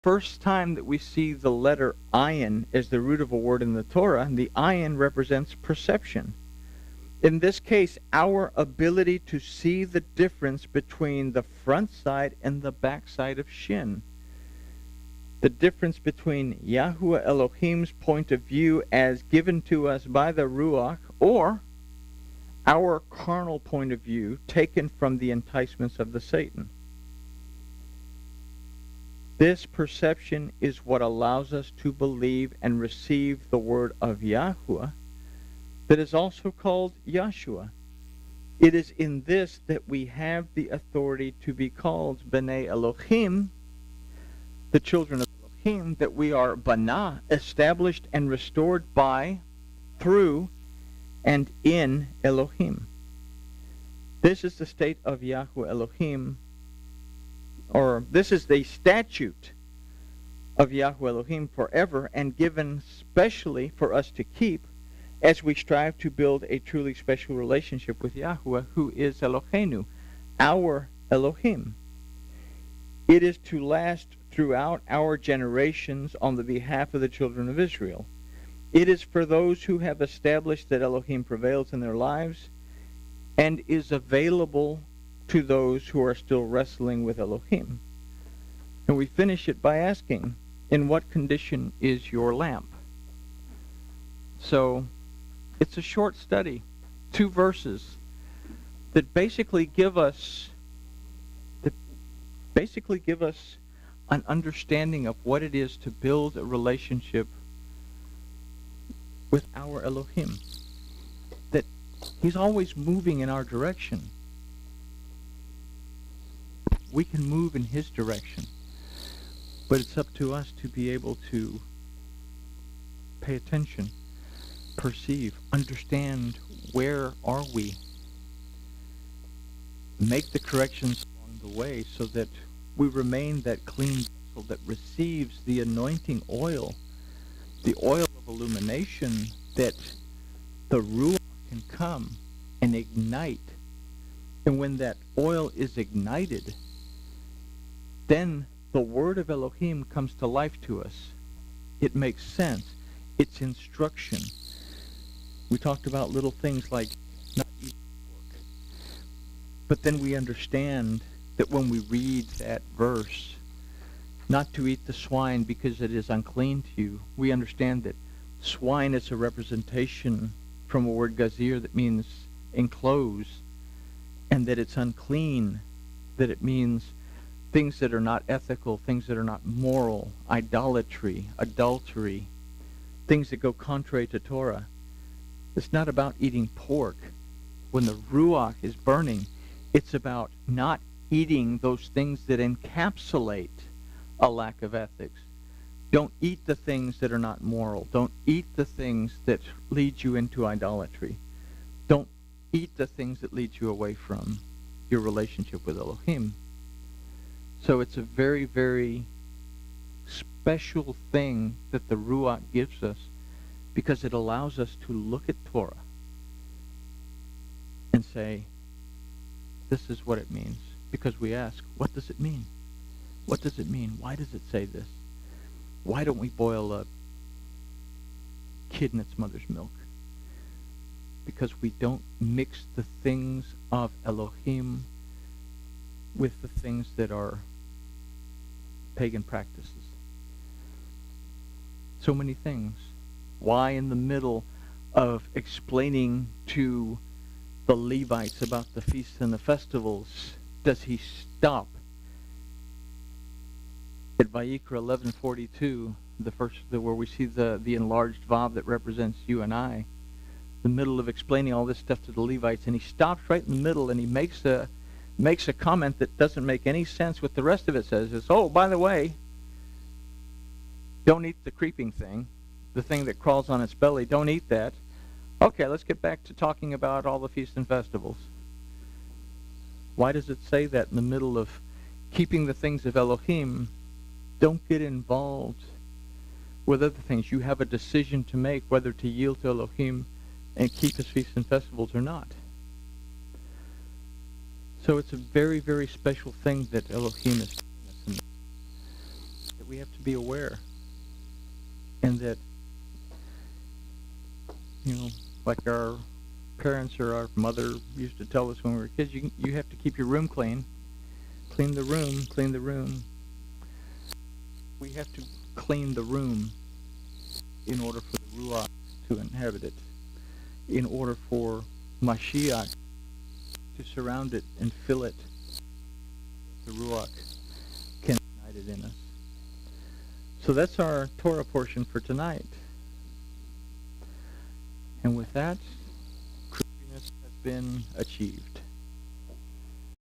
first time that we see the letter ayin as the root of a word in the Torah, the ayin represents perception. In this case, our ability to see the difference between the front side and the back side of Shin. The difference between Yahuwah Elohim's point of view as given to us by the Ruach, or our carnal point of view taken from the enticements of the Satan. This perception is what allows us to believe and receive the word of Yahuwah that is also called Yahshua. It is in this that we have the authority to be called B'nai Elohim, the children of Elohim, that we are Bana, established and restored by, through, and in Elohim. This is the state of Yahuwah Elohim, or this is the statute of Yahuwah Elohim forever, and given specially for us to keep as we strive to build a truly special relationship with Yahuwah, who is Eloheinu, our Elohim. It is to last throughout our generations on the behalf of the children of Israel. It is for those who have established that Elohim prevails in their lives and is available to those who are still wrestling with Elohim. And we finish it by asking, in what condition is your lamp? So, it's a short study, 2 verses, that basically give us an understanding of what it is to build a relationship with our Elohim. That He's always moving in our direction. We can move in His direction, but it's up to us to be able to pay attention, perceive, understand where are we, make the corrections along the way so that we remain that clean vessel that receives the anointing oil, the oil of illumination, that the Ruach can come and ignite. And when that oil is ignited, then the word of Elohim comes to life to us. It makes sense. It's instruction. We talked about little things like not eating pork. But then we understand that when we read that verse, not to eat the swine because it is unclean to you, we understand that swine is a representation from a word gazir that means enclose, and that it's unclean, that it means things that are not ethical, things that are not moral, idolatry, adultery, things that go contrary to Torah. It's not about eating pork. When the Ruach is burning, it's about not eating those things that encapsulate a lack of ethics. Don't eat the things that are not moral. Don't eat the things that lead you into idolatry. Don't eat the things that lead you away from your relationship with Elohim. So it's a very, very special thing that the Ruach gives us, because it allows us to look at Torah and say, this is what it means. Because we ask, what does it mean? What does it mean? Why does it say this? Why don't we boil a kid in its mother's milk? Because we don't mix the things of Elohim with the things that are pagan practices. So many things. Why in the middle of explaining to the Levites about the feasts and the festivals does he stop at Vayikra 11:42, where we see the enlarged vav that represents you and I, the middle of explaining all this stuff to the Levites, and he stops right in the middle and he makes a comment that doesn't make any sense with the rest of it says. Is, oh, by the way, don't eat the creeping thing, the thing that crawls on its belly. Don't eat that. Okay, let's get back to talking about all the feasts and festivals. Why does it say that in the middle of keeping the things of Elohim? Don't get involved with other things. You have a decision to make whether to yield to Elohim and keep his feasts and festivals or not. So it's a very, very special thing that Elohim is doing us, that we have to be aware, and that, like our parents or our mother used to tell us when we were kids, you have to keep your room clean. Clean the room, clean the room. We have to clean the room in order for the Ruach to inhabit it, in order for Mashiach to surround it and fill it. The Ruach can ignite it in us. So that's our Torah portion for tonight. And with that, Christianity has been achieved.